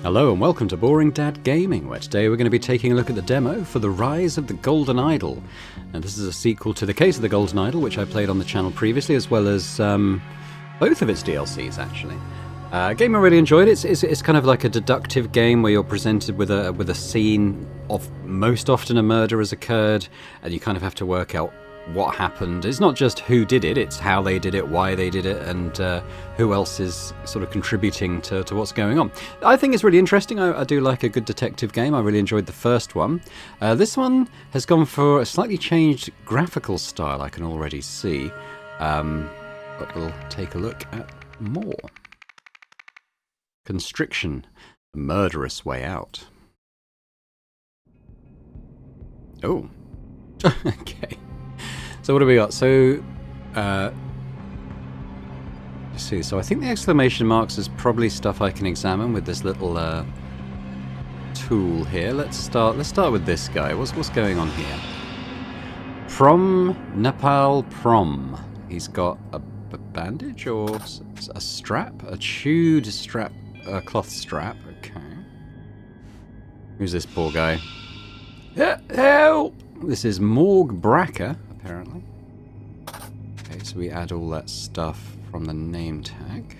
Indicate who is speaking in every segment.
Speaker 1: Hello and welcome to Boring Dad Gaming, where today we're going to be taking a look at the demo for The Rise of the Golden Idol. Now this is a sequel to The Case of the Golden Idol, which I played on the channel previously, as well as both of its DLCs actually. A game I really enjoyed. It's kind of like a deductive game where you're presented with a scene of most often a murder has occurred, and you kind of have to work out what happened. It's not just who did it, it's how they did it, why they did it, and who else is sort of contributing to what's going on. I think it's really interesting. I do like a good detective game. I really enjoyed the first one. This one has gone for a slightly changed graphical style, I can already see. But we'll take a look at more. Constriction, a murderous way out. Oh, okay. So what do we got? So, let's see. So I think the exclamation marks is probably stuff I can examine with this little tool here. Let's start with this guy. What's going on here? Prom, Nepal Prom. He's got a bandage or a strap, a chewed strap, a cloth strap. Okay. Who's this poor guy? Help! This is Morg Bracker. Apparently. Okay, so we add all that stuff from the name tag.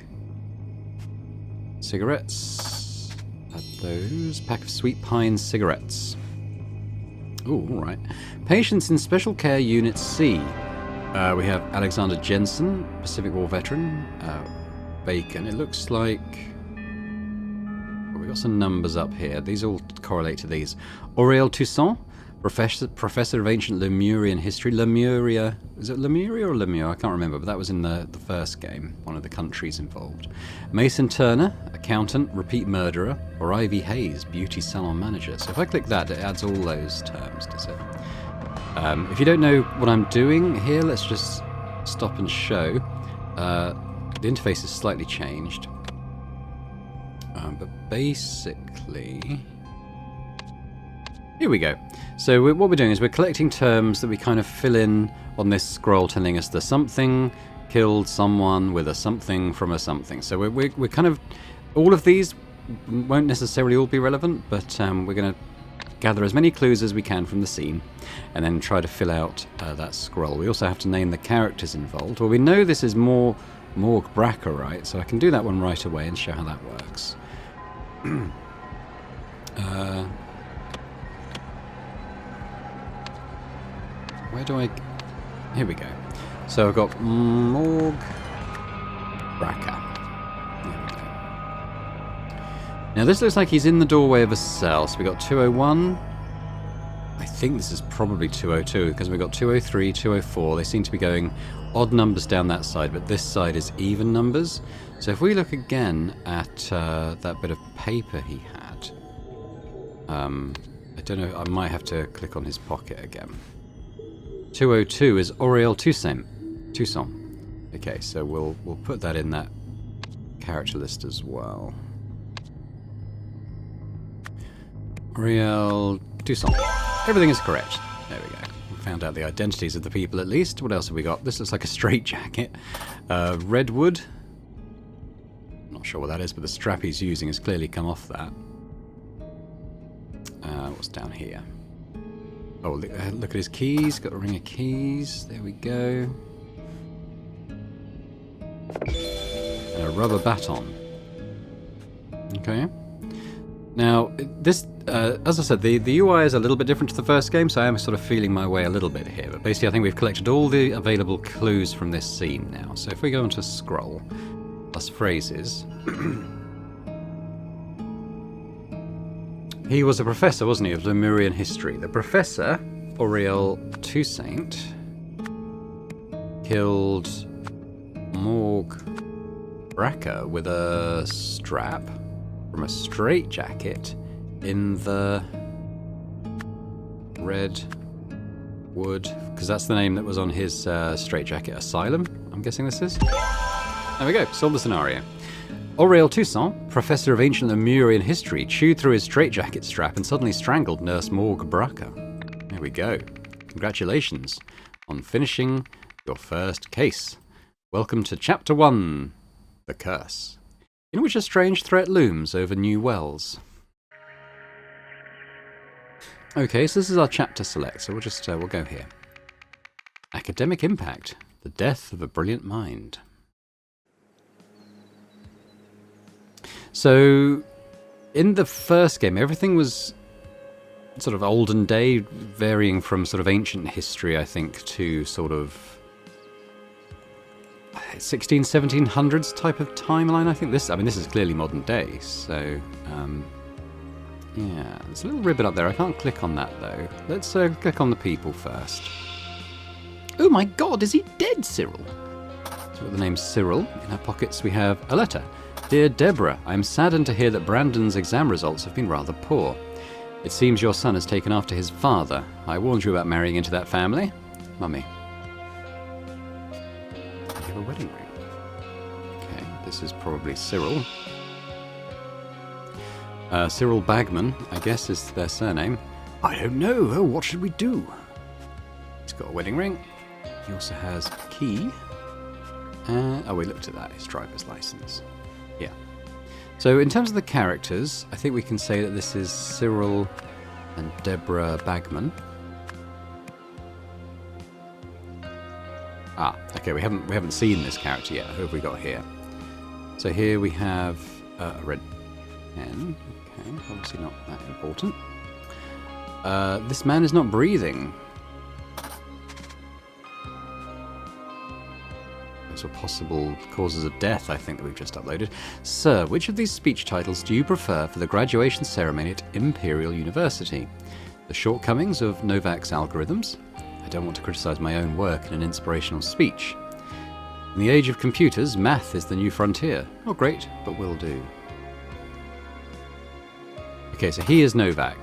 Speaker 1: Cigarettes. Add those. Pack of Sweet Pine cigarettes. Oh, alright. Patients in Special Care Unit C. We have Alexander Jensen, Pacific War veteran. Bacon. It looks like... Well, we've got some numbers up here. These all correlate to these. Aurel Toussaint. Professor of Ancient Lemurian History. Lemuria. Is it Lemuria or Lemur? I can't remember, but that was in the first game, one of the countries involved. Mason Turner, accountant, repeat murderer, or Ivy Hayes, beauty salon manager. So if I click that, it adds all those terms, does it? If you don't know what I'm doing here, let's just stop and show. The interface is slightly changed. But basically... Here we go. So what we're doing is we're collecting terms that we kind of fill in on this scroll telling us the something killed someone with a something from a something. So we're kind of... All of these won't necessarily all be relevant, but we're going to gather as many clues as we can from the scene and then try to fill out that scroll. We also have to name the characters involved. Well, we know this is Morg Bracker, right? So I can do that one right away and show how that works. Where do I... Here we go. So I've got Morg Bracker. There we go. Now this looks like he's in the doorway of a cell. So we got 201. I think this is probably 202 because we've got 203, 204. They seem to be going odd numbers down that side, but this side is even numbers. So if we look again at that bit of paper he had, I don't know, I might have to click on his pocket again. 202 is Aurel Toussaint. Okay, so we'll put that in that character list as well. Aurel Toussaint. Everything is correct. There we go. We found out the identities of the people at least. What else have we got? This looks like a straitjacket. Redwood. Not sure what that is, but the strap he's using has clearly come off that. What's down here? Oh, look at his keys. Got a ring of keys. There we go. And a rubber baton. Okay. Now, this, as I said, the UI is a little bit different to the first game, so I am sort of feeling my way a little bit here. But basically, I think we've collected all the available clues from this scene now. So if we go into scroll, plus phrases... He was a professor, wasn't he, of Lemurian history. The professor, Aurel Toussaint, killed Morg Bracker with a strap from a straitjacket in the Redwood, because that's the name that was on his straitjacket. Asylum, I'm guessing this is. There we go, solved the scenario. Aurel Toussaint, professor of ancient Lemurian history, chewed through his straitjacket strap and suddenly strangled nurse Morg Bracker. There we go. Congratulations on finishing your first case. Welcome to Chapter 1, The Curse. in which a strange threat looms over New Wells. Okay, so this is our chapter select, so we'll go here. Academic impact: the death of a brilliant mind. So, in the first game, everything was sort of olden day, varying from sort of ancient history, I think, to sort of 1700s type of timeline. I think this is clearly modern day, so yeah, there's a little ribbon up there. I can't click on that though. Let's click on the people first. Oh my god, is he dead, Cyril? So we've got the name Cyril. In our pockets we have a letter. Dear Deborah, I am saddened to hear that Brandon's exam results have been rather poor. It seems your son has taken after his father. I warned you about marrying into that family. Mummy. You have a wedding ring. Okay, this is probably Cyril. Cyril Bagman, I guess, is their surname. I don't know. Oh, what should we do? He's got a wedding ring. He also has a key. Oh, we looked at that. His driver's license. Yeah. So in terms of the characters, I think we can say that this is Cyril and Deborah Bagman. Ah, okay. We haven't seen this character yet. Who have we got here? So here we have a red pen. Okay, obviously not that important. This man is not breathing. Those are possible causes of death, I think, that we've just uploaded. Sir, which of these speech titles do you prefer for the graduation ceremony at Imperial University? The shortcomings of Novak's algorithms? I don't want to criticize my own work in an inspirational speech. In the age of computers, math is the new frontier. Not great, but will do. Okay, so he is Novak,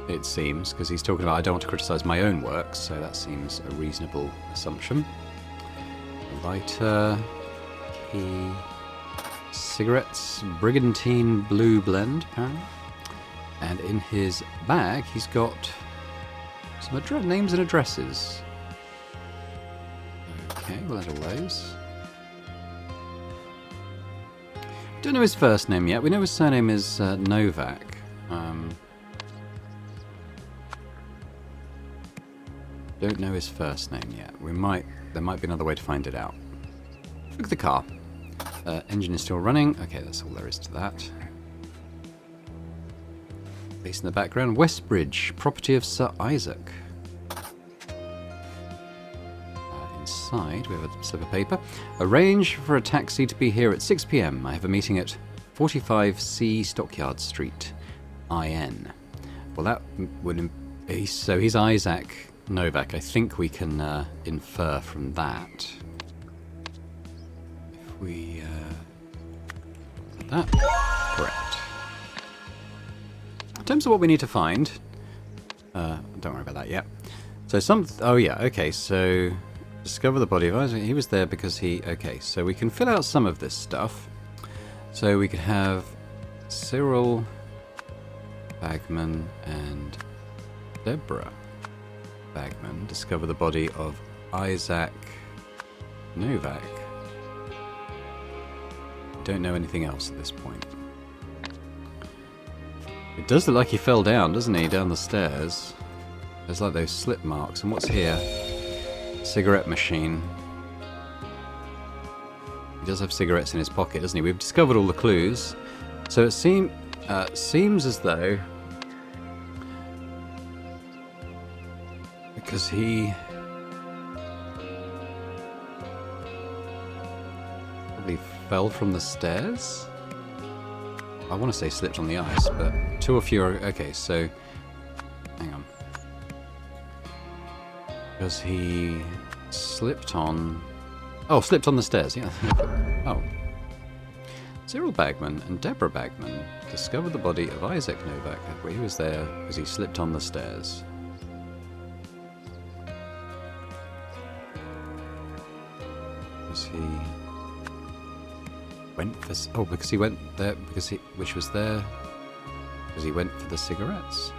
Speaker 1: it seems, because he's talking about I don't want to criticize my own work, so that seems a reasonable assumption. Lighter, key, cigarettes, brigantine blue blend, apparently. And in his bag, he's got some names and addresses. Okay, we'll add all those. Don't know his first name yet. We know his surname is Novak. Don't know his first name yet. There might be another way to find it out. Look at the car. Engine is still running. Okay, that's all there is to that. Base in the background. Westbridge, property of Sir Isaac. Inside, we have a slip of paper. Arrange for a taxi to be here at 6 p.m. I have a meeting at 45C Stockyard Street, IN. Well, that would... So he's Isaac Novak. I think we can infer from that. If we... that. Correct. In terms of what we need to find... don't worry about that yet. So oh yeah, okay, so... Discover the body of Isaac. He was there because he... Okay, so we can fill out some of this stuff. So we could have Cyril Bagman and Deborah Bagman discover the body of Isaac Novak. Don't know anything else at this point. It does look like he fell down, doesn't he? Down the stairs. There's like those slip marks. And what's here? Cigarette machine. He does have cigarettes in his pocket, doesn't he? We've discovered all the clues. So it seems as though... Because he... probably fell from the stairs? I want to say slipped on the ice, but two or fewer... Okay, so... Hang on. Because he slipped on... Oh, slipped on the stairs, yeah. Oh. Cyril Bagman and Deborah Bagman discovered the body of Isaac Novak. He was there because he slipped on the stairs. Because he went for... Oh, because he went there... Because he... Which was there... Because he went for the cigarettes.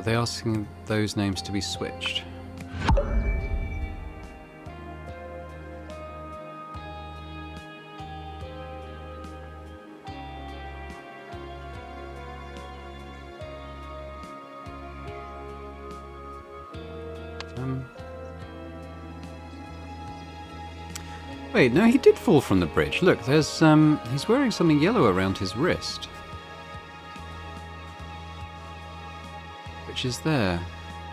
Speaker 1: Are they asking those names to be switched? Wait, no, he did fall from the bridge. Look, there's he's wearing something yellow around his wrist. Which is there.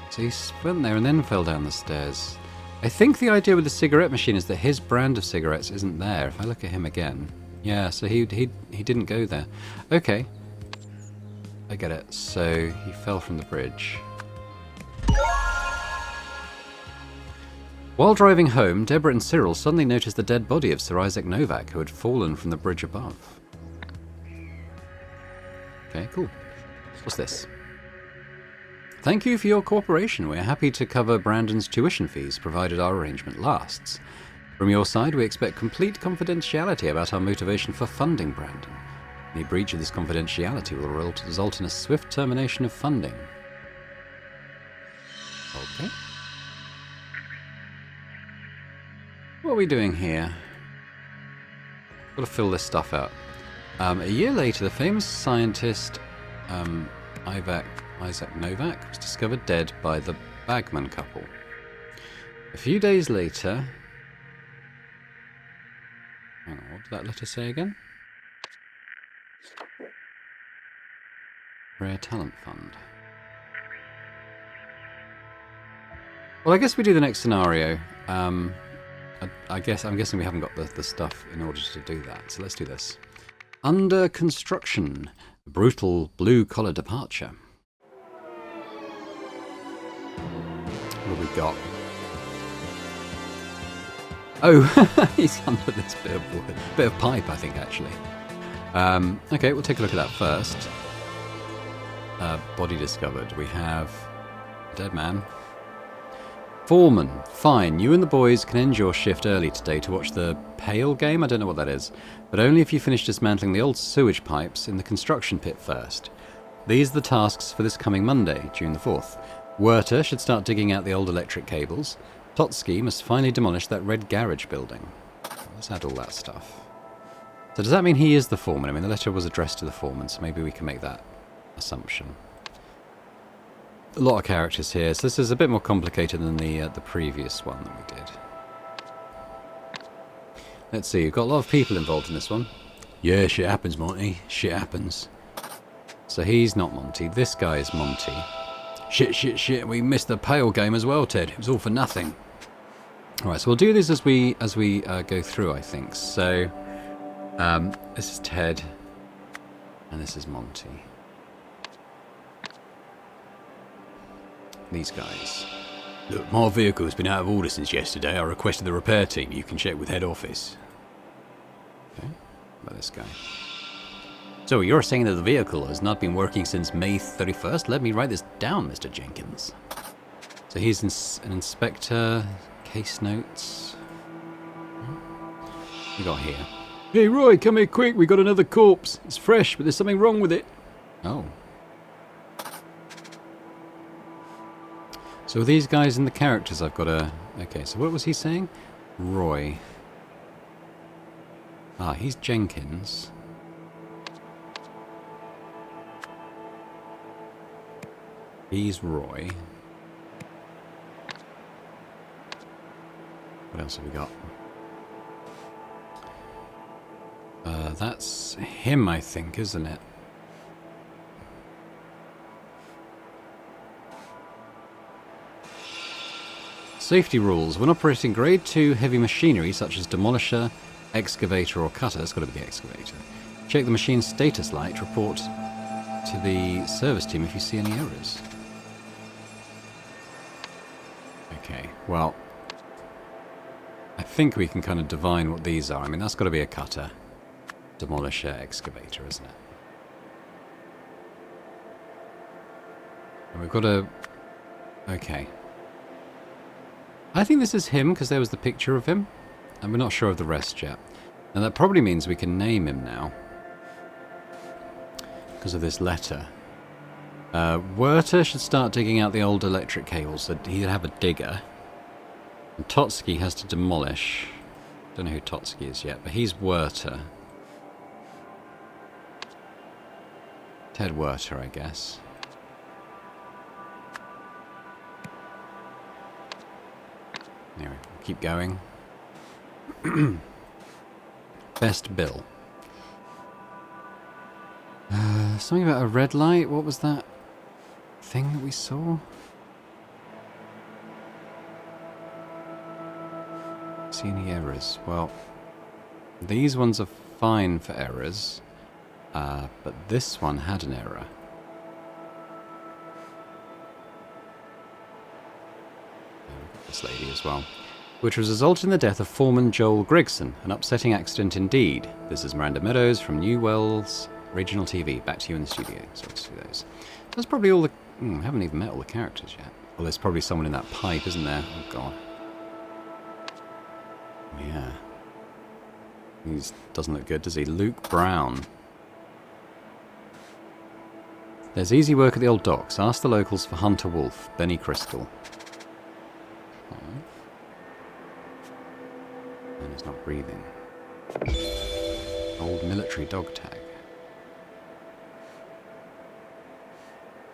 Speaker 1: So he went there and then fell down the stairs. I think the idea with the cigarette machine is that his brand of cigarettes isn't there. If I look at him again. Yeah, so he didn't go there. Okay. I get it. So he fell from the bridge. While driving home, Deborah and Cyril suddenly noticed the dead body of Sir Isaac Novak, who had fallen from the bridge above. Okay, cool. What's this? Thank you for your cooperation. We're happy to cover Brandon's tuition fees, provided our arrangement lasts. From your side, we expect complete confidentiality about our motivation for funding Brandon. Any breach of this confidentiality will result in a swift termination of funding. Okay. What are we doing here? Got to fill this stuff out. A year later, the famous scientist Isaac Novak was discovered dead by the Bagman couple. A few days later... Hang on, what did that letter say again? Rare Talent Fund. Well, I guess we do the next scenario. I'm guessing we haven't got the stuff in order to do that, so let's do this. Under construction, brutal blue-collar departure. What have we got? Oh, he's under this bit of pipe, I think, actually. Okay, we'll take a look at that first. Body discovered. We have a dead man. Foreman, fine. You and the boys can end your shift early today to watch the Pale game. I don't know what that is. But only if you finish dismantling the old sewage pipes in the construction pit first. These are the tasks for this coming Monday, June the 4th. Werter should start digging out the old electric cables. Totsky must finally demolish that red garage building. Let's add all that stuff. So does that mean he is the foreman? I mean, the letter was addressed to the foreman, so maybe we can make that assumption. A lot of characters here, so this is a bit more complicated than the previous one that we did. Let's see, we've got a lot of people involved in this one. Yeah, shit happens, Monty. Shit happens. So he's not Monty. This guy is Monty. Shit. We missed the Pale game as well, Ted. It was all for nothing. Alright, so we'll do this as we go through, I think. So, this is Ted. And this is Monty. These guys. Look, my vehicle's been out of order since yesterday. I requested the repair team. You can check with head office. Okay, what about this guy? So you're saying that the vehicle has not been working since May 31st? Let me write this down, Mr. Jenkins. So he's an inspector. Case notes. What we got here? Hey Roy, come here quick. We got another corpse. It's fresh, but there's something wrong with it. Oh. So these guys and the characters I've got to... Okay, so what was he saying? Roy. Ah, he's Jenkins. He's Roy. What else have we got? That's him, I think, isn't it? Safety rules. When operating grade 2 heavy machinery such as demolisher, excavator or cutter, it's got to be the excavator. Check the machine's status light, report to the service team if you see any errors. Okay, well, I think we can kind of divine what these are. I mean, that's got to be a cutter, demolisher, excavator, isn't it? And we've got a... Okay. I think this is him, because there was the picture of him. And we're not sure of the rest yet. And that probably means we can name him now. Because of this letter. Werter should start digging out the old electric cables. So he'd have a digger. And Totsky has to demolish. Don't know who Totsky is yet, but he's Werter. Ted Werter, I guess. Anyway, keep going. Best bill. Something about a red light. What was that thing that we saw? See any errors? Well, these ones are fine for errors, but this one had an error. This lady as well. Which was resulted in the death of foreman Joel Grigson. An upsetting accident indeed. This is Miranda Meadows from New Wells Regional TV. Back to you in the studio. So let's do those. That's probably all the... I haven't even met all the characters yet. Well, there's probably someone in that pipe, isn't there? Oh, God. Yeah. He doesn't look good, does he? Luke Brown. There's easy work at the old docks. Ask the locals for Hunter Wolf, Benny Criskel. And he's not breathing. Old military dog tag.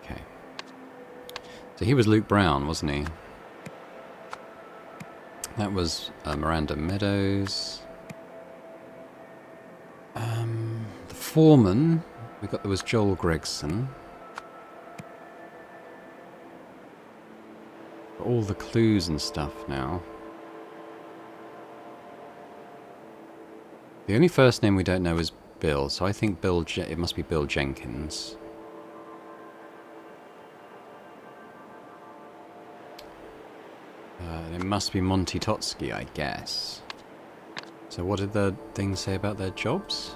Speaker 1: Okay. So he was Luke Brown, wasn't he? That was Miranda Meadows. The foreman, there was Joel Gregson. All the clues and stuff now. The only first name we don't know is Bill, so I think it must be Bill Jenkins. It must be Monty Totsky, I guess. So what did the thing say about their jobs?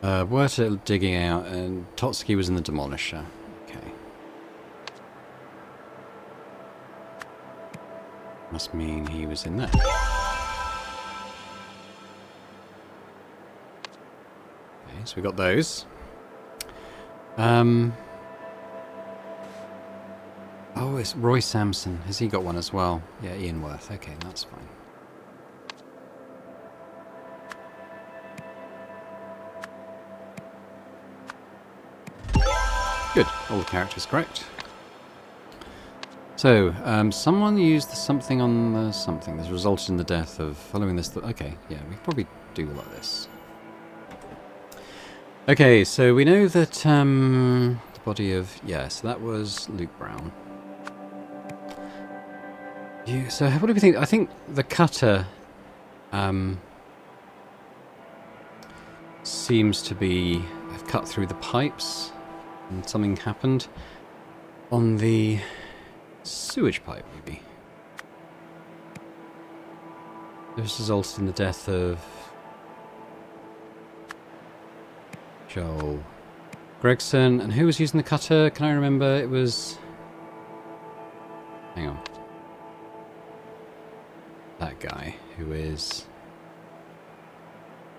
Speaker 1: Werter digging out, and Totsky was in the demolisher. Okay. Must mean he was in there. Okay, so we got those. Oh, it's Roy Sampson. Has he got one as well? Yeah, Ian Worth. Okay, that's fine. Good. All the characters correct. So, someone used something on the something. This resulted in the death of following this. Okay, yeah, we probably do like this. Okay, so we know that the body of... Yeah, so that was Luke Brown. So what do we think? I think the cutter seems to have cut through the pipes and something happened on the sewage pipe, maybe. This resulted in the death of Joel Gregson. And who was using the cutter? Can I remember? It was... Hang on. That guy, who is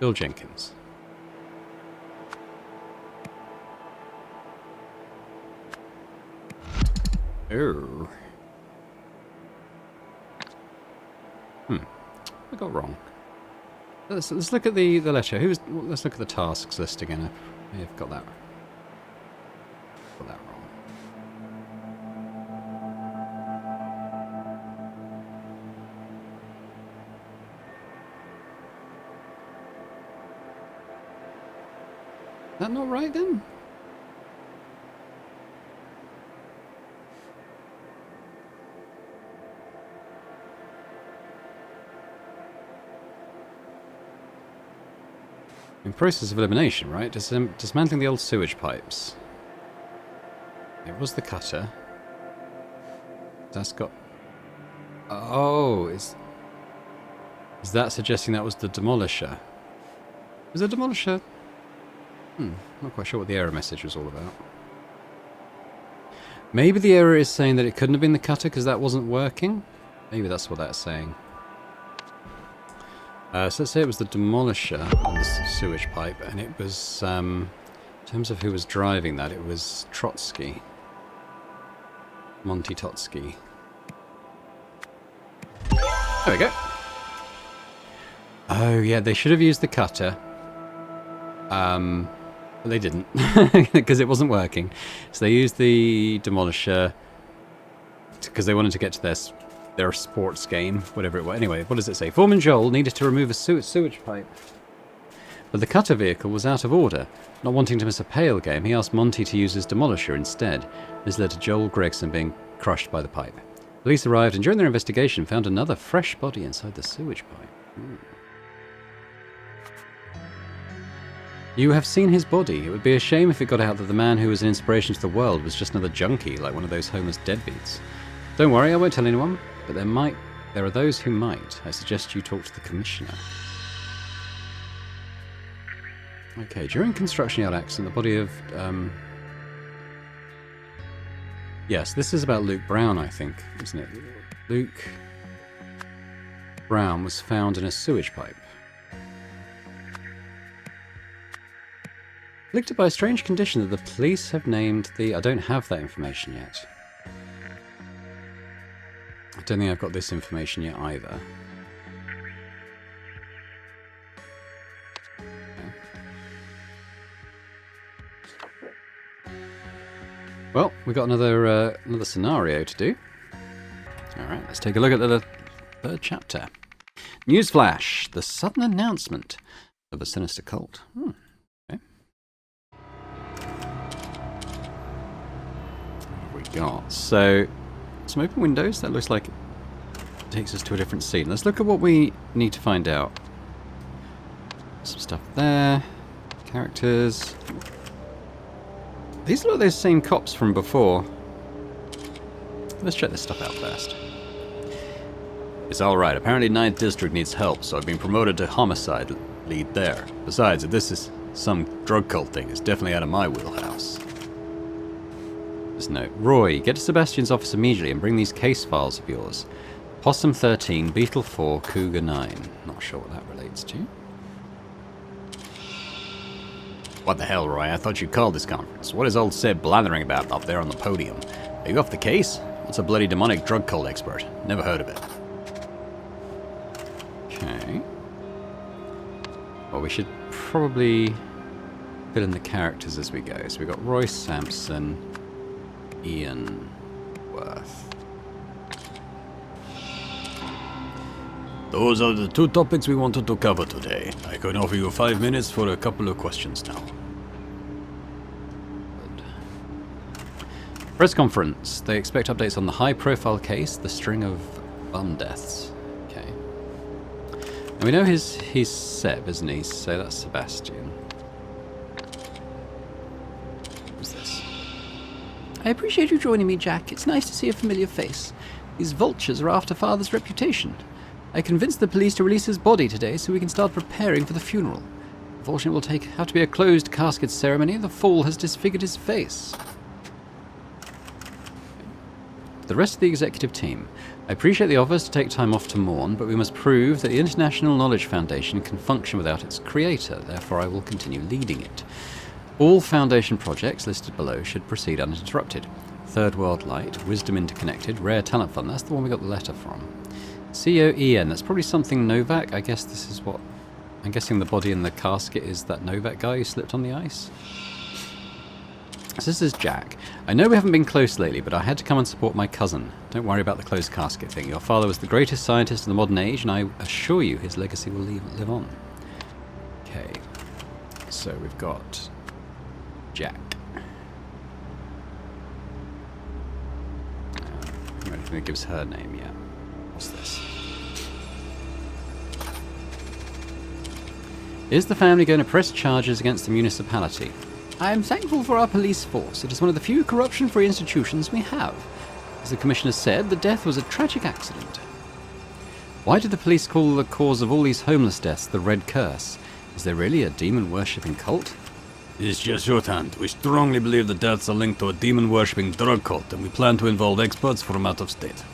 Speaker 1: Bill Jenkins. Oh. I got wrong. Let's look at the letter. Let's look at the tasks list again. I may have got that. Got that wrong. Is that not right then? In process of elimination, right? Dismantling the old sewage pipes. It was the cutter. That's got... Oh, is that suggesting that was the demolisher? Was the demolisher... not quite sure what the error message was all about. Maybe the error is saying that it couldn't have been the cutter because that wasn't working? Maybe that's what that's saying. So let's say it was the demolisher on the sewage pipe, and it was, in terms of who was driving that, it was Trotsky. Monty Totsky. There we go. Oh yeah, they should have used the cutter. But they didn't, because it wasn't working. So they used the demolisher because they wanted to get to their sports game, whatever it was. Anyway, what does it say? Foreman Joel needed to remove a sewage pipe, but the cutter vehicle was out of order. Not wanting to miss a pale game, he asked Monty to use his demolisher instead. This led to Joel Gregson being crushed by the pipe. Police arrived and during their investigation found another fresh body inside the sewage pipe. You have seen his body. It would be a shame if it got out that the man who was an inspiration to the world was just another junkie, like one of those homeless deadbeats. Don't worry, I won't tell anyone, but there are those who might. I suggest you talk to the commissioner. Okay, during construction yard accident, the body of... Yes, this is about Luke Brown, I think, isn't it? Luke Brown was found in a sewage pipe. Afflicted by a strange condition that the police have named the... I don't have that information yet. I don't think I've got this information yet either. Well, we've got another scenario to do. Alright, let's take a look at the third chapter. Newsflash! The sudden announcement of a sinister cult. Okay. What have we got? So, some open windows. That looks like it takes us to a different scene. Let's look at what we need to find out. Some stuff there. Characters. These look like those same cops from before. Let's check this stuff out first. It's alright. Apparently 9th District needs help, so I've been promoted to homicide lead there. Besides, if this is some drug cult thing, it's definitely out of my wheelhouse. This note. Roy, get to Sebastian's office immediately and bring these case files of yours. Possum 13, Beetle 4, Cougar 9. Not sure what that relates to. What the hell, Roy? I thought you called this conference. What is old Seb blathering about up there on the podium? Are you off the case? What's a bloody demonic drug cult expert? Never heard of it. Okay. Well, we should probably fill in the characters as we go. So we've got Roy Sampson, Ian Worth. Those are the two topics we wanted to cover today. I can offer you 5 minutes for a couple of questions now. Good. Press conference. They expect updates on the high-profile case, the string of bum deaths. Okay. And we know he's Seb, isn't he? So that's Sebastian. Who's this? I appreciate you joining me, Jack. It's nice to see a familiar face. These vultures are after Father's reputation. I convinced the police to release his body today so we can start preparing for the funeral. Unfortunately, it will have to be a closed casket ceremony. The fall has disfigured his face. The rest of the executive team. I appreciate the offers to take time off to mourn, but we must prove that the International Knowledge Foundation can function without its creator. Therefore, I will continue leading it. All Foundation projects listed below should proceed uninterrupted. Third World Light, Wisdom Interconnected, Rare Talent Fund. That's the one we got the letter from. COEN, that's probably something Novak. I guess this is what... I'm guessing the body in the casket is that Novak guy who slipped on the ice. So this is Jack. I know we haven't been close lately, but I had to come and support my cousin. Don't worry about the closed casket thing. Your father was the greatest scientist of the modern age, and I assure you his legacy will live on. Okay. So we've got Jack. I don't think it gives her name yet. What's this? Is the family going to press charges against the municipality? I am thankful for our police force. It is one of the few corruption-free institutions we have. As the Commissioner said, the death was a tragic accident. Why did the police call the cause of all these homeless deaths the Red Curse? Is there really a demon-worshipping cult? It's just shorthand. We strongly believe the deaths are linked to a demon-worshipping drug cult, and we plan to involve experts from out of state.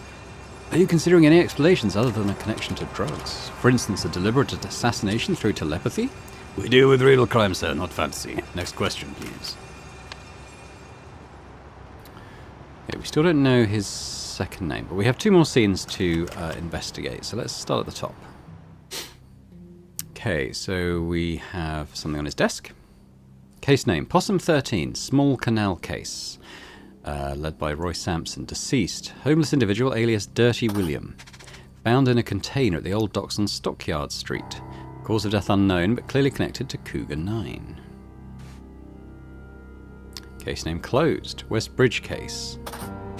Speaker 1: Are you considering any explanations other than a connection to drugs? For instance, a deliberate assassination through telepathy? We deal with real crime, sir, not fantasy. Next question, please. Okay, we still don't know his second name, but we have 2 more scenes to investigate, so let's start at the top. Okay, so we have something on his desk. Case name, Possum 13, small canal case. Led by Roy Sampson, deceased, homeless individual alias Dirty William. Found in a container at the old docks on Stockyard Street. Cause of death unknown, but clearly connected to Cougar 9. Case name closed, West Bridge case.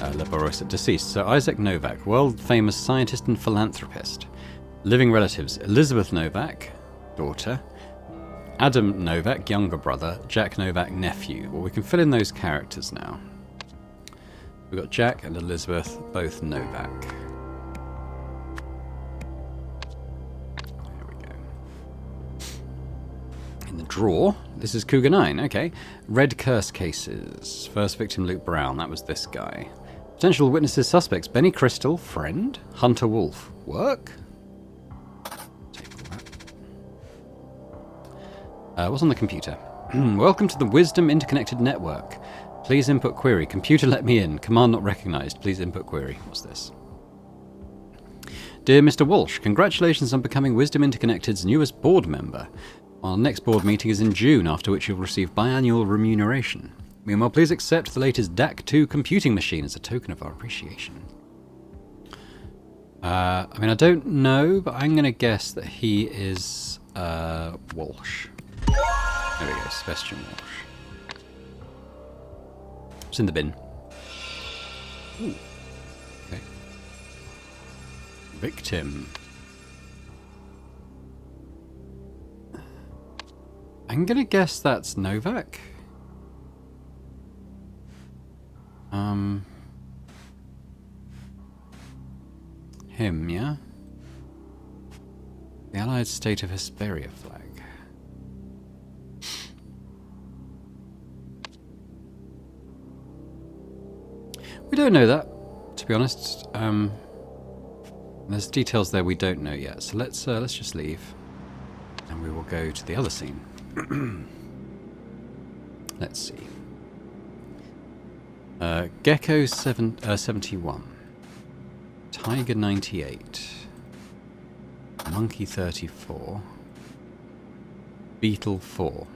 Speaker 1: Led by Roy Sampson, deceased, Sir Isaac Novak, world-famous scientist and philanthropist. Living relatives, Elizabeth Novak, daughter. Adam Novak, younger brother. Jack Novak, nephew. Well, we can fill in those characters now. We've got Jack and Elizabeth, both Novak. There we go. In the drawer, this is Cougar 9, okay. Red Curse cases. First victim, Luke Brown, that was this guy. Potential witnesses, suspects, Benny Crystal, friend. Hunter Wolf, work. What's on the computer? Welcome to the Wisdom Interconnected Network. Please input query. Computer let me in. Command not recognized. Please input query. What's this? Dear Mr. Walsh, congratulations on becoming Wisdom Interconnected's newest board member. Our next board meeting is in June, after which you'll receive biannual remuneration. Meanwhile, please accept the latest DAC2 computing machine as a token of our appreciation. I mean, I don't know, but I'm going to guess that he is Walsh. There we go, Sebastian Walsh. It's in the bin. Ooh. Okay. Victim. I'm gonna guess that's Novak. Him, yeah? The Allied State of Hesperia flag. We don't know that, to be honest. There's details there we don't know yet, so let's just leave, and we will go to the other scene. Let's see. Gecko 71, Tiger 98, Monkey 34, Beetle 4.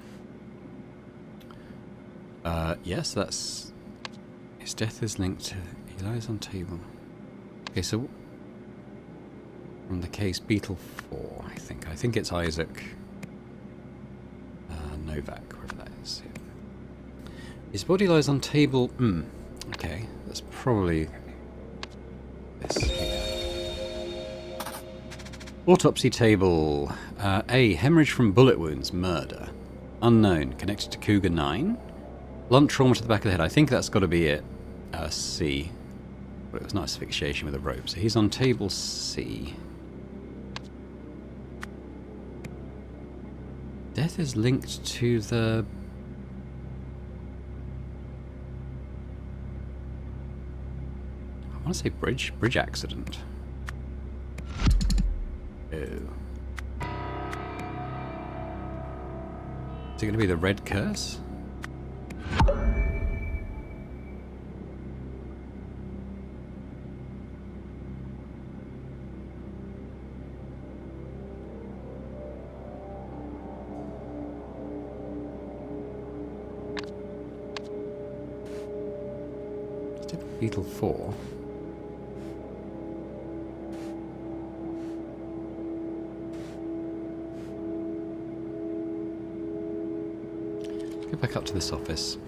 Speaker 1: Yes, that's... His death is linked to... He lies on table. Okay, so... From the case Beetle 4, I think. I think it's Isaac... Novak, wherever that is. Yeah. His body lies on table... Okay, that's probably... this here. Autopsy table. A. Hemorrhage from bullet wounds. Murder. Unknown. Connected to Cougar 9. Blunt trauma to the back of the head. I think that's got to be it. C. But it was not asphyxiation with a rope. So he's on table C. Death is linked to the... I want to say bridge accident. Oh. Is it going to be the Red Curse? Beetle 4. Go back up to this office.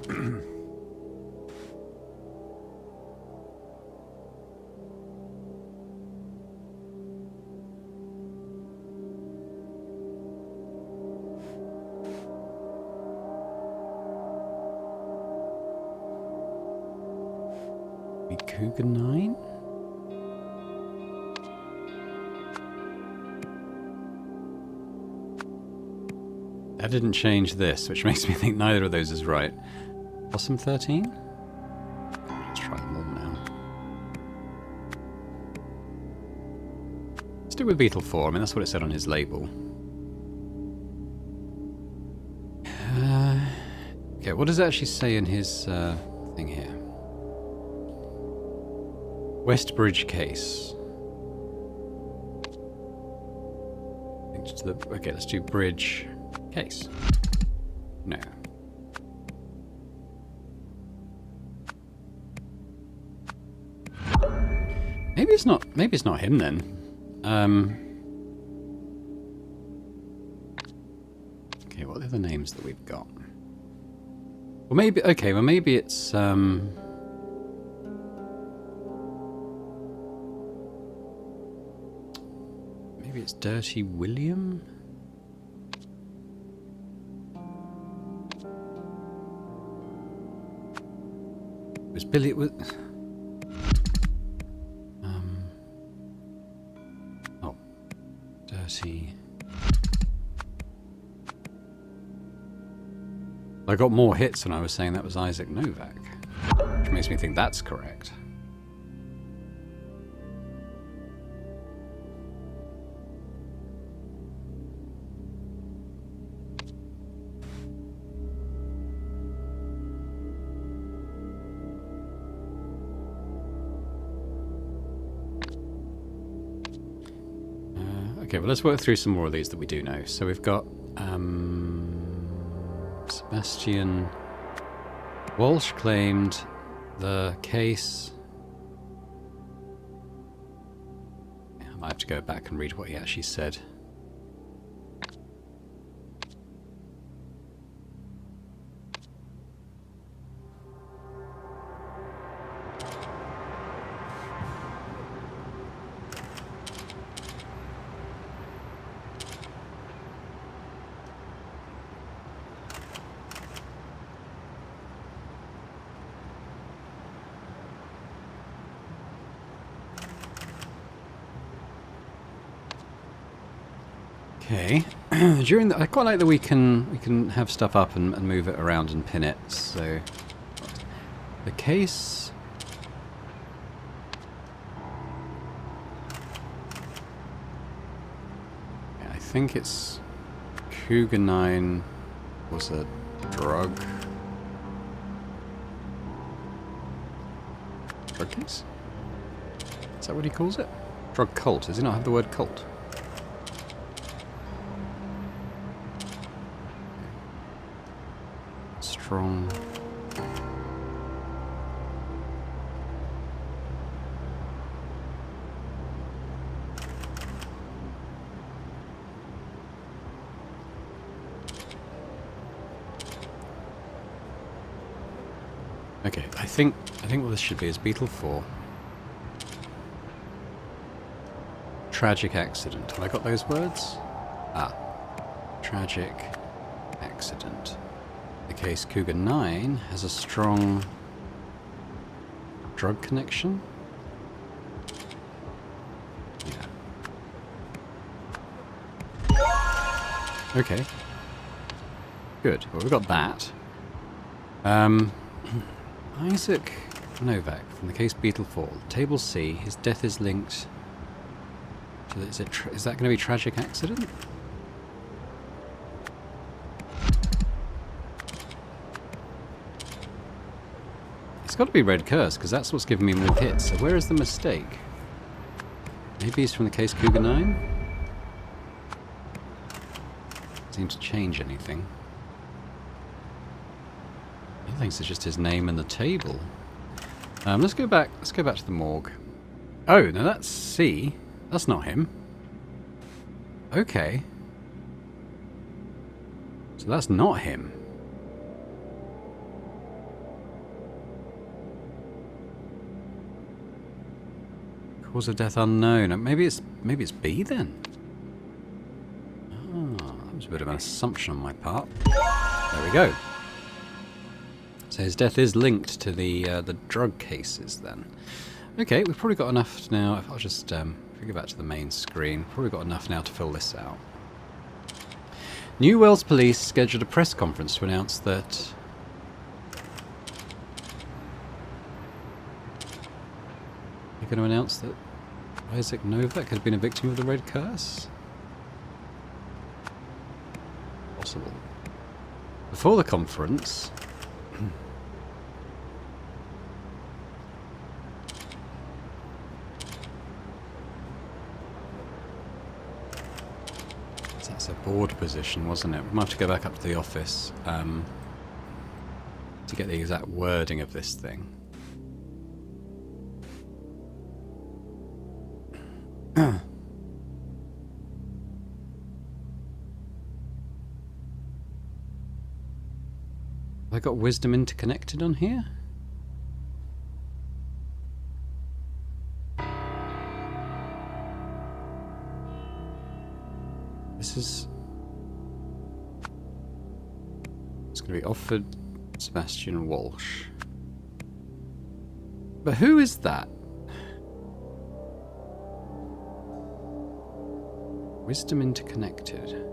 Speaker 1: Cougar 9? That didn't change this, which makes me think neither of those is right. Possum 13? Let's try them all now. stick with Beetle 4. I mean, that's what it said on his label. Okay, what does it actually say in his thing here? Westbridge case. Okay, let's do bridge case. No. Maybe it's not him then. Okay, what are the other names that we've got? Well, maybe it's maybe it's Dirty William. It was Billy. It was. Oh, Dirty. I got more hits when I was saying that was Isaac Novak, which makes me think that's correct. Okay, well, let's work through some more of these that we do know. So we've got Sebastian Walsh claimed the case. I might have to go back and read what he actually said. Okay. I quite like that we can have stuff up and move it around and pin it. So the case. Yeah, I think it's Cougar 9 was a drug case. Is that what he calls it? Drug cult. Does he not have the word cult? Strong. Okay, I think what this should be is Beetle 4. Tragic accident. Have I got those words? Ah. Tragic accident. The case Cougar 9 has a strong drug connection. Yeah. Okay. Good. Well, we've got that. Isaac Novak from the case Beetle 4. Table C. His death is linked to... Is that going to be tragic accident? It's got to be Red Curse, because that's what's giving me more hits. So where is the mistake? Maybe it's from the case Cougar 9? Doesn't seem to change anything. He thinks it's just his name and the table. Let's go back to the morgue. Oh, no, that's C. That's not him. Okay. So that's not him. Cause of death unknown. Maybe it's B then. Oh, that was a bit of an assumption on my part. There we go. So his death is linked to the drug cases then. Okay, we've probably got enough now. If I'll just if we go back to the main screen, probably got enough now to fill this out. New Wales Police scheduled a press conference to announce that they're going to announce that Isaac Novak had been a victim of the Red Curse? Possible. Before the conference... That's a board position, wasn't it? We might have to go back up to the office to get the exact wording of this thing. Have I got wisdom interconnected on here? This is... It's going to be offered Sebastian Walsh. But who is that? Wisdom interconnected.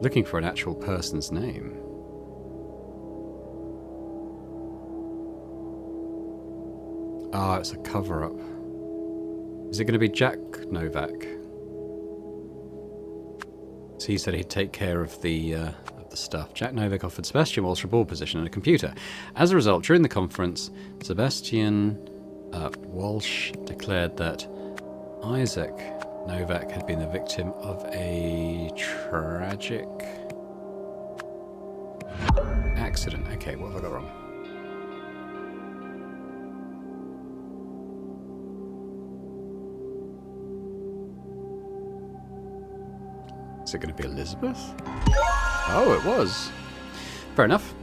Speaker 1: Looking for an actual person's name. Ah, it's a cover-up. Is it going to be Jack Novak? So he said he'd take care of the stuff. Jack Novak offered Sebastian Walsh a board position and a computer. As a result, during the conference, Sebastian Walsh declared that Isaac Novak had been the victim of a tragic accident. Okay, what have I got wrong? Is it going to be Elizabeth? Oh, it was. Fair enough.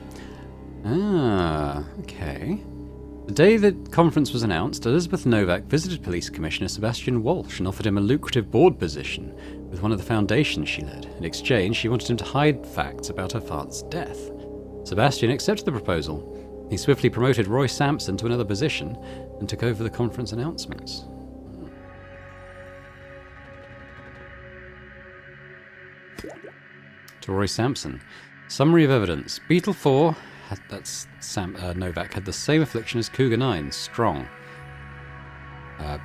Speaker 1: Ah, okay. The day the conference was announced, Elizabeth Novak visited Police Commissioner Sebastian Walsh and offered him a lucrative board position with one of the foundations she led. In exchange, she wanted him to hide facts about her father's death. Sebastian accepted the proposal. He swiftly promoted Roy Sampson to another position and took over the conference announcements. To Roy Sampson. Summary of evidence. Beetle 4, that's Novak, had the same affliction as Cougar 9, strong.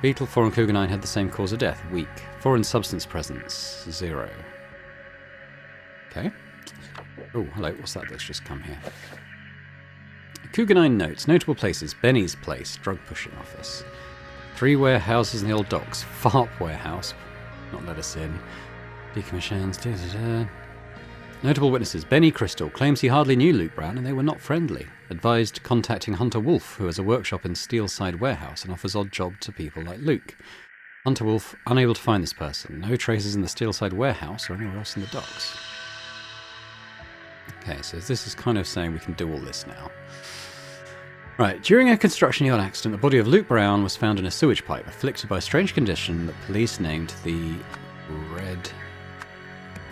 Speaker 1: Beetle 4 and Cougar 9 had the same cause of death, weak. Foreign substance presence, 0. Okay. Oh, hello, what's that that's just come here? Cougar 9 notes. Notable places. Benny's place, drug pushing office. 3 warehouses in the old docks. Farp warehouse, not let us in. Decommissions, Notable witnesses. Benny Crystal claims he hardly knew Luke Brown and they were not friendly. Advised contacting Hunter Wolf, who has a workshop in Steelside Warehouse and offers odd jobs to people like Luke. Hunter Wolf unable to find this person. No traces in the Steelside Warehouse or anywhere else in the docks. Okay, so this is kind of saying we can do all this now. Right, during a construction yard accident, the body of Luke Brown was found in a sewage pipe, afflicted by a strange condition that police named the Red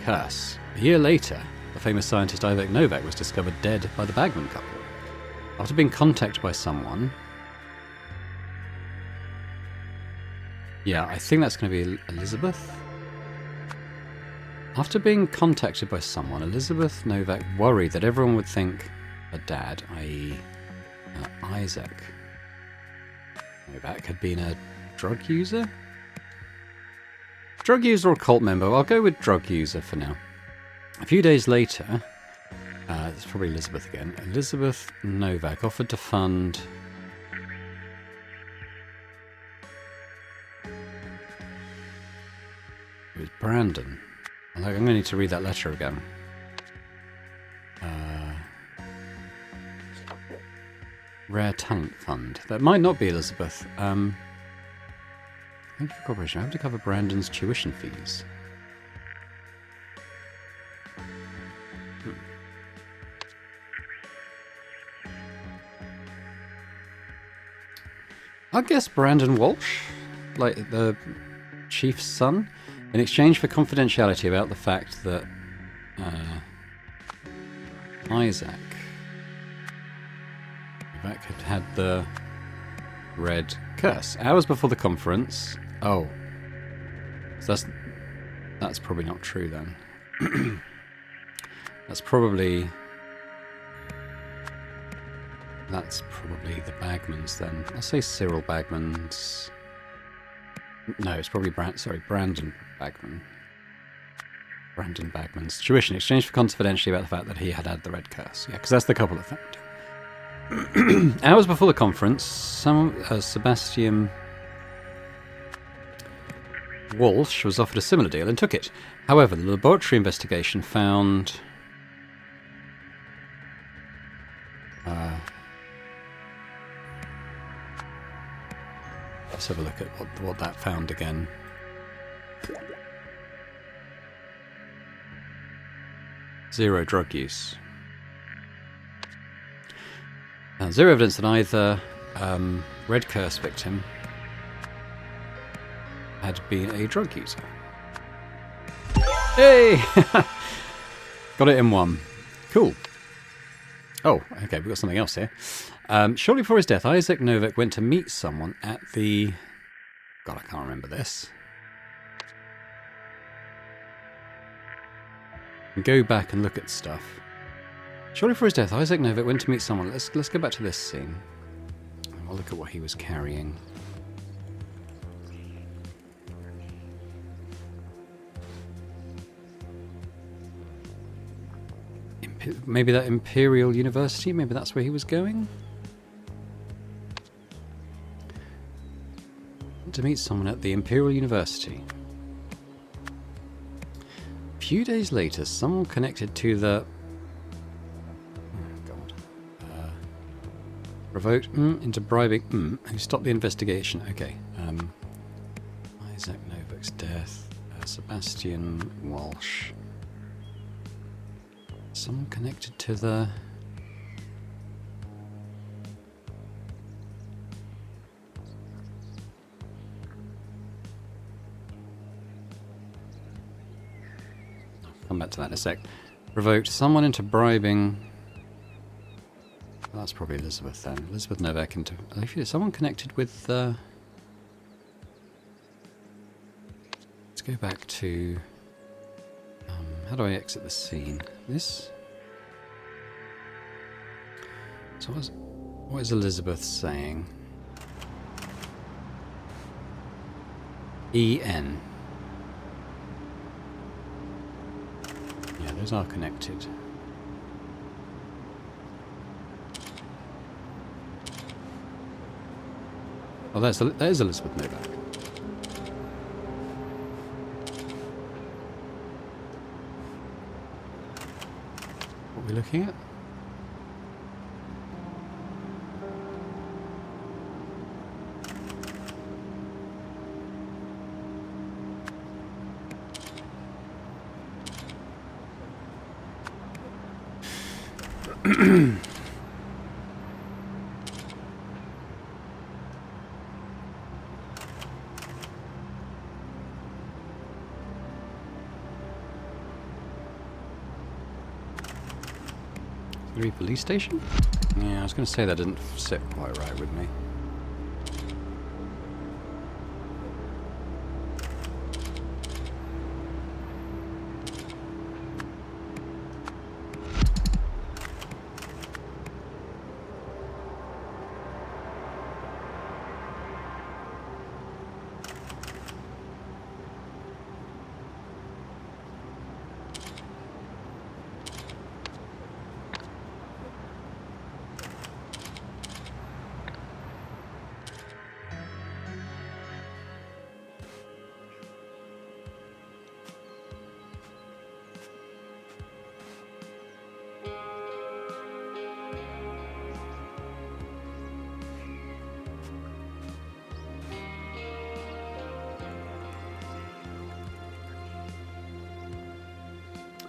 Speaker 1: Curse. A year later, the famous scientist Isaac Novak was discovered dead by the Bagman couple. After being contacted by someone... Yeah, I think that's going to be Elizabeth. After being contacted by someone, Elizabeth Novak worried that everyone would think her dad, i.e. Isaac Novak, had been a drug user? Drug user or cult member? I'll go with drug user for now. A few days later, it's probably Elizabeth again, Elizabeth Novak offered to fund... It was Brandon. I'm going to need to read that letter again. Rare Talent Fund. That might not be Elizabeth. Thank you for cooperation. I have to cover Brandon's tuition fees. I guess Brandon Walsh, like the chief's son, in exchange for confidentiality about the fact that Isaac had had the Red Curse. Hours before the conference. Oh. So that's probably not true then. That's probably That's probably the Bagmans then. I'll say Cyril Bagmans. No, it's probably Brandon Bagman. Brandon Bagman's tuition exchanged for confidentially about the fact that he had had the red curse. Yeah, because that's the couple of things. Hours before the conference, Sebastian Walsh was offered a similar deal and took it. However, the laboratory investigation found... let's have a look at what that found again. Zero drug use. Zero evidence that either red curse victim had been a drug user. Hey! Got it in one. Cool. Oh, okay, we've got something else here. Shortly before his death, Isaac Novak went to meet someone at the... God, I can't remember this. Go back and look at stuff. Shortly before his death, Isaac Novak went to meet someone. Let's go back to this scene. And we'll look at what he was carrying. Maybe that Imperial University? Maybe that's where he was going? To meet someone at the Imperial University. A few days later, someone connected to the... Oh, God. Revoked into bribing who stopped the investigation. Okay. Isaac Novak's death. Sebastian Walsh. Someone connected to the... I'll come back to that in a sec. Revoked someone into bribing... Well, that's probably Elizabeth then. Elizabeth Novak into... Someone connected with... Let's go back to... how do I exit the scene? This? So what is Elizabeth saying? EN. Yeah, those are connected. Oh, there's Elizabeth Novak. What are we looking at? Police station? Yeah, I was going to say that didn't sit quite right with me.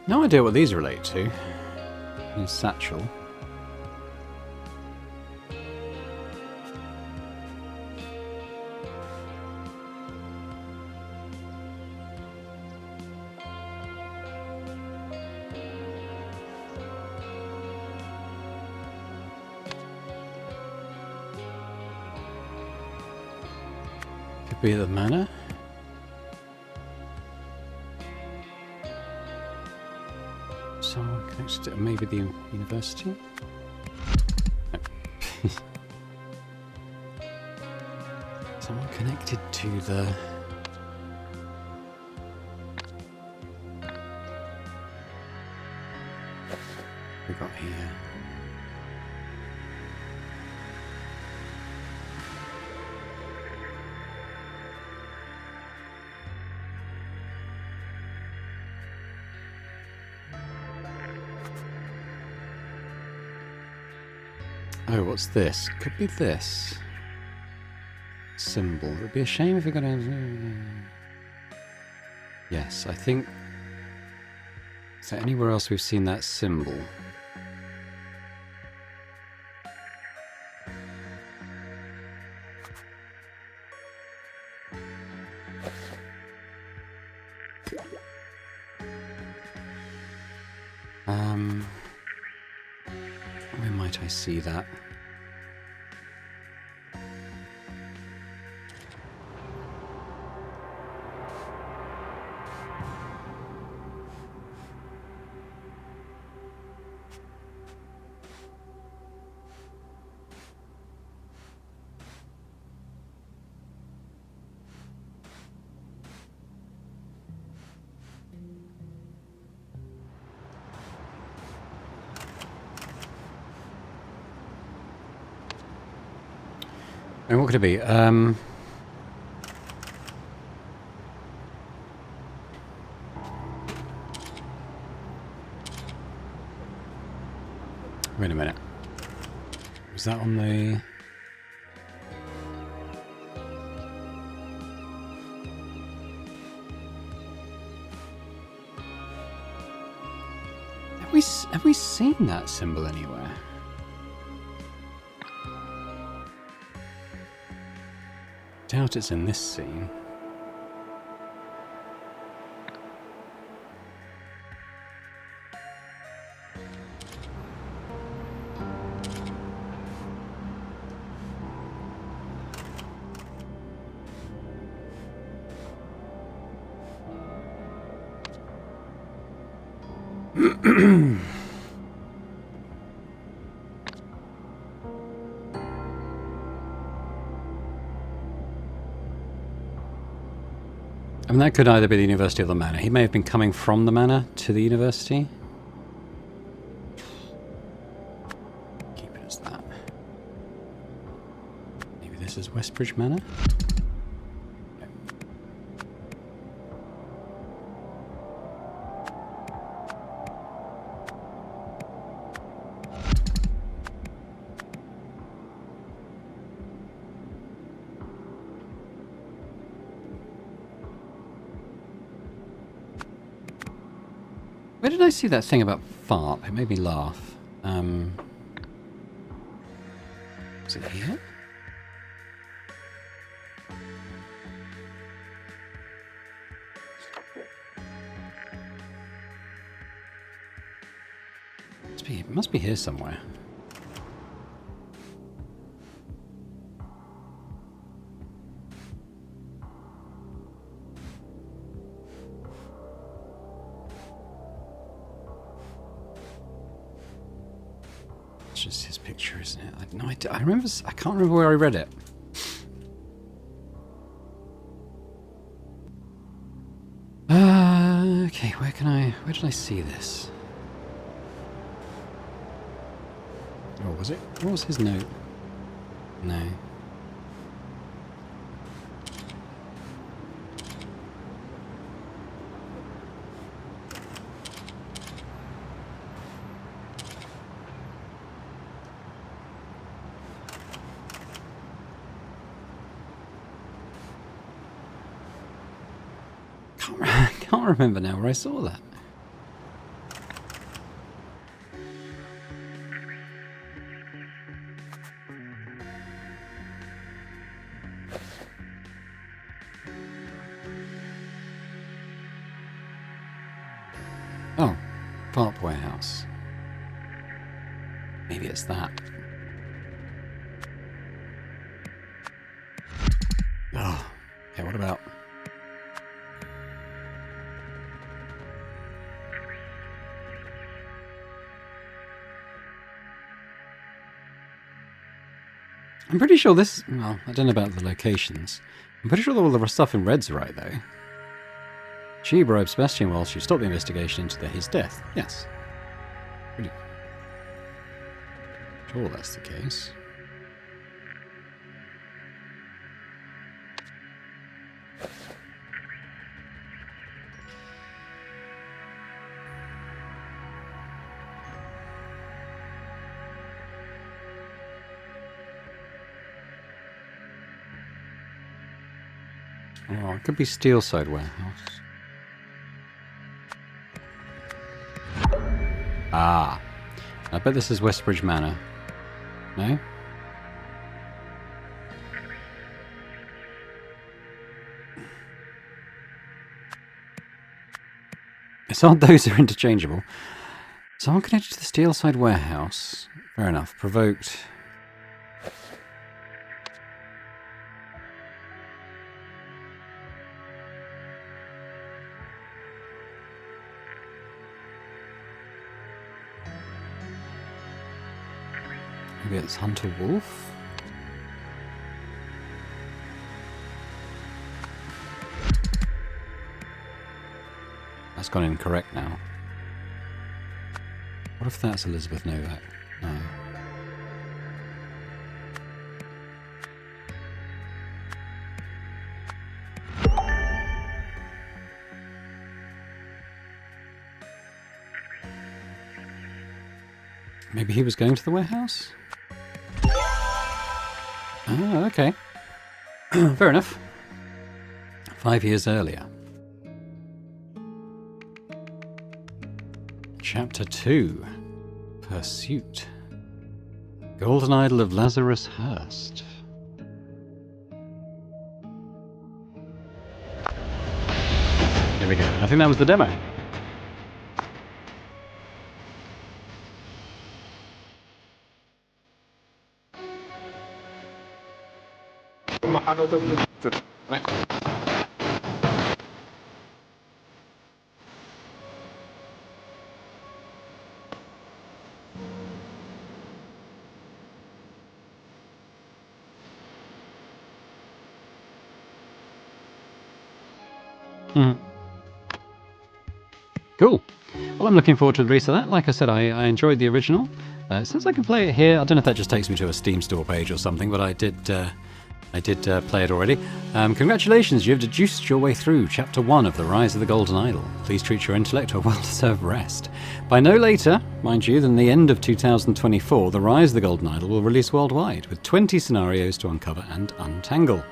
Speaker 1: No idea what these relate to. His satchel. Could be the manor. Someone connected to maybe the university? No. Someone connected to the... we got here. Oh, what's this? Could be this symbol. It would be a shame if it got a... Yes, I think... Is there anywhere else we've seen that symbol? Where might I see that? And what could it be? Wait a minute. Was that on the... Have we seen that symbol anywhere? Doubt it's in this scene. I mean, that could either be the University or the Manor. He may have been coming from the Manor to the University. Keep it as that. Maybe this is Westbridge Manor? Where did I see that thing about FARP? It made me laugh. Is it here? It must be here somewhere. Just his picture, isn't it? Like, no, I remember. I can't remember where I read it. Okay, where did I see this? Oh, was it? What was his note? No. I can't remember now where I saw that. Oh, FARP warehouse. Maybe it's that. Oh, okay, what about... I'm pretty sure this... Well, I don't know about the locations. I'm pretty sure all the stuff in red's right, though. She bribed Sebastian while she stopped the investigation into his death. Yes. Pretty sure that's the case. Oh, it could be Steelside Warehouse. Ah. I bet this is Westbridge Manor. No? It's odd those are interchangeable. Someone connected to the Steelside Warehouse. Fair enough. Provoked... Maybe it's Hunter Wolf? That's gone incorrect now. What if that's Elizabeth Novak? No. Maybe he was going to the warehouse? Oh, okay. Fair enough. 5 years earlier. Chapter 2. Pursuit. Golden Idol of Lazarus Hurst. Here we go. I think that was the demo. Cool. Well, I'm looking forward to the release of that. Like I said, I enjoyed the original. Since I can play it here, I don't know if that just takes me to a Steam store page or something, but I did play it already. Congratulations, you have deduced your way through Chapter 1 of The Rise of the Golden Idol. Please treat your intellect to a well-deserved rest. By no later, mind you, than the end of 2024, The Rise of the Golden Idol will release worldwide, with 20 scenarios to uncover and untangle.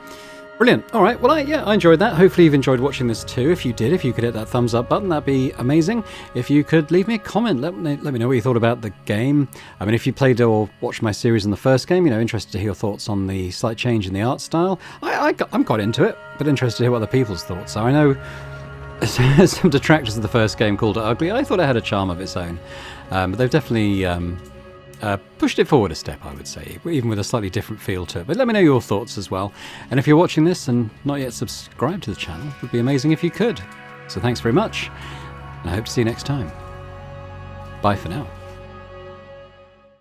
Speaker 1: Brilliant. All right. Well, I enjoyed that. Hopefully you've enjoyed watching this too. If you did, if you could hit that thumbs up button, that'd be amazing. If you could leave me a comment, let me know what you thought about the game. I mean, if you played or watched my series in the first game, interested to hear your thoughts on the slight change in the art style. I'm quite into it, but interested to hear what other people's thoughts are. I know some detractors of the first game called it ugly. I thought it had a charm of its own, but they've definitely pushed it forward a step, I would say, even with a slightly different feel to it. But let me know your thoughts as well. And if you're watching this and not yet subscribed to the channel, it would be amazing if you could. So thanks very much, and I hope to see you next time. Bye for now.